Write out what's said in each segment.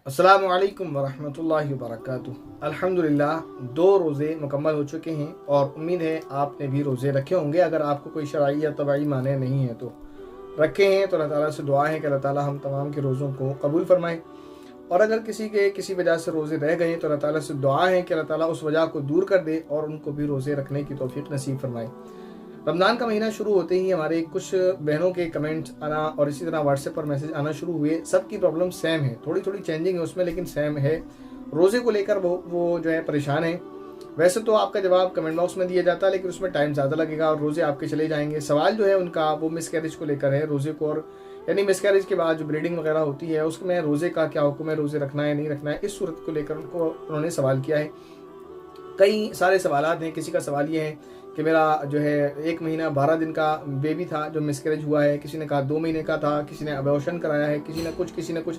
अस्सलामु अलैकुम वरहमतुल्लाहि वबरकातुहू। अल्हम्दुलिल्लाह 2 रोज़े मुकम्मल हो चुके हैं और उम्मीद है आपने भी रोज़े रखे होंगे। अगर आपको कोई शरई या तबई माने नहीं है तो रखे हैं तो अल्लाह ताला से दुआ है कि अल्लाह ताला हम तमाम के रोज़ों को कबूल फरमाए। और अगर किसी के किसी वजह से रोज़े रह गए तो अल्लाह ताला से दुआ है कि अल्लाह ताला उस वजह को दूर कर दे और उनको भी रोज़े रखने की तौफीक नसीब फरमाए। रमज़ान का महीना शुरू होते ही हमारे कुछ बहनों के कमेंट्स आना और इसी तरह व्हाट्सएप पर मैसेज आना शुरू हुए। सबकी प्रॉब्लम सेम है, थोड़ी थोड़ी चेंजिंग है उसमें, लेकिन सेम है। रोज़े को लेकर वो जो है परेशान है। वैसे तो आपका जवाब कमेंट बॉक्स में दिया जाता है, लेकिन उसमें टाइम ज़्यादा लगेगा और रोज़े आपके चले जाएंगे। सवाल जो है उनका वो मिसकैरेज को लेकर है, रोज़े को, और यानी मिसकैरेज के बाद जो ब्लीडिंग वगैरह होती है उसमें रोज़े का क्या हुक्म है, रोज़े रखना है नहीं रखना है, इस सूरत को लेकर उन्होंने सवाल किया है। कई सारे सवालात हैं। किसी का सवाल ये है कि मेरा जो है 1 महीना 12 दिन का बेबी था जो मिसकैरेज हुआ है, किसी ने कहा 2 महीने का था, किसी ने अबॉर्शन कराया है, किसी ने कुछ।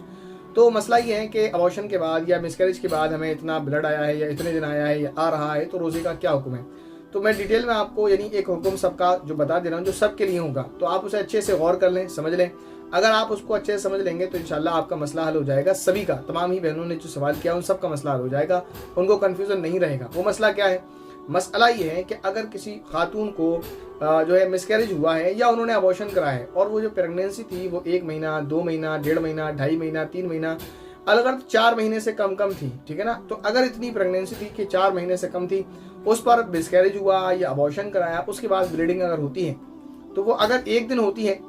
तो मसला ये है कि अबॉर्शन के बाद या मिसकैरेज के बाद हमें इतना ब्लड आया है या इतने दिन आया है या आ रहा है, तो रोज़े का क्या हुक्म है। तो मैं डिटेल में आपको यानी एक हुक्म सबका जो बता दे रहा हूँ जो सबके लिए होगा, तो आप उसे अच्छे से गौर कर लें, समझ लें। अगर आप उसको अच्छे से समझ लेंगे तो इंशाल्लाह आपका मसला हल हो जाएगा। सभी का, तमाम ही बहनों ने जो सवाल किया उन सब का मसला हल हो जाएगा, उनको कन्फ्यूज़न नहीं रहेगा। वो मसला क्या है? मसला ये है कि अगर किसी खातून को जो है मिसकैरेज हुआ है या उन्होंने अबॉर्शन कराया है और वो जो प्रेगनेंसी थी वो 1 महीना, 2 महीना, 1.5 महीना, 2.5 महीना, 3 महीना, अगर 4 महीने से कम थी, ठीक है ना, तो अगर इतनी प्रेगनेंसी थी कि 4 महीने से कम थी, उस पर मिसकैरेज हुआ या अबॉर्शन कराया, उसके बाद ब्लीडिंग अगर होती है तो वो अगर 1 दिन होती है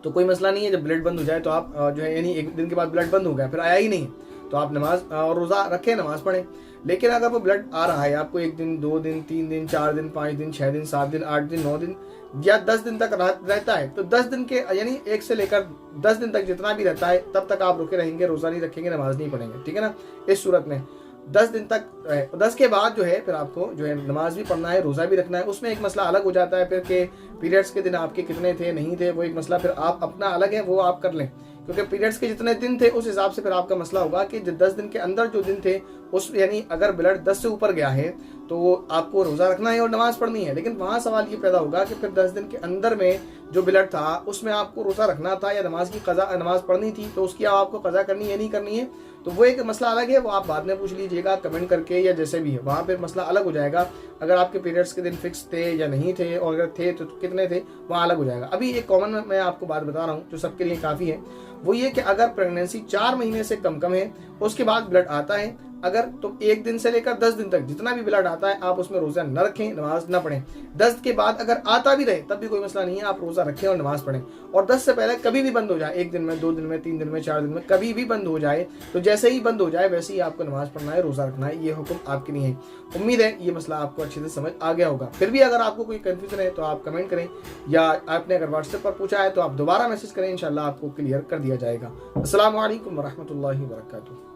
तो कोई मसला नहीं है। जब ब्लड बंद हो जाए तो आप जो है यानी 1 दिन के बाद ब्लड बंद हो गया फिर आया ही नहीं तो आप नमाज और रोज़ा रखें, नमाज पढ़ें। लेकिन अगर वो ब्लड आ रहा है आपको 1 दिन, 2 दिन, 3 दिन, 4 दिन, 5 दिन, 6 दिन, 7 दिन, 8 दिन, 9 दिन या 10 दिन तक रहता है, तो 10 दिन के यानी 1 से लेकर 10 दिन तक जितना भी रहता है तब तक आप रुके रहेंगे, रोज़ा नहीं रखेंगे, नमाज नहीं पढ़ेंगे, ठीक है ना। इस सूरत में 10 दिन तक, 10 के बाद जो है फिर आपको जो है नमाज भी पढ़ना है, रोज़ा भी रखना है। उसमें एक मसला अलग हो जाता है फिर के पीरियड्स के दिन आपके कितने थे नहीं थे, वो एक मसला फिर आप अपना अलग है, वो आप कर लें, क्योंकि पीरियड्स के जितने दिन थे उस हिसाब से फिर आपका मसला होगा कि 10 दिन के अंदर जो दिन थे उस यानी अगर ब्लड 10 से ऊपर गया है तो आपको रोज़ा रखना है और नमाज पढ़नी है। लेकिन वहाँ सवाल ये पैदा होगा कि फिर 10 दिन के अंदर में जो ब्लड था उसमें आपको रोज़ा रखना था या नमाज पढ़नी थी, तो उसकी आपको कज़ा करनी है नहीं करनी है, तो वो एक मसला अलग है। वो आप बाद में पूछ लीजिएगा कमेंट करके या जैसे भी है, वहाँ पर मसला अलग हो जाएगा। अगर आपके पीरियड्स के दिन फिक्स थे या नहीं थे और अगर थे तो कितने थे, वहाँ अलग हो जाएगा। अभी एक कॉमन मैं आपको बात बता रहा हूँ जो सबके लिए काफ़ी है, वो ये कि अगर प्रेगनेंसी 4 महीने से कम है उसके बाद ब्लड आता है, अगर तो 1 दिन से लेकर 10 दिन तक जितना भी ब्लड आता है आप उसमें रोज़ा न रखें, नमाज न पढ़ें। 10 के बाद अगर आता भी रहे तब भी कोई मसला नहीं है, आप रोज़ा रखें और नमाज पढ़ें। और 10 से पहले कभी भी बंद हो जाए, 1 दिन में, 2 दिन में, 3 दिन में, 4 दिन में, कभी भी बंद हो जाए, तो जैसे ही बंद हो जाए वैसे ही आपको नमाज पढ़ना है, रोज़ा रखना है। ये हुक्म आपके लिए है। उम्मीद है ये मसला आपको अच्छे से समझ आ गया होगा। फिर भी अगर आपको कोई कन्फ्यूजन है तो आप कमेंट करें, या आपने अगर व्हाट्सएप पर पूछा है तो आप दोबारा मैसेज करें, इंशाल्लाह आपको क्लियर कर दिया जाएगा। अस्सलामु अलैकुम वरहमतुल्लाहि वबरकातुहू।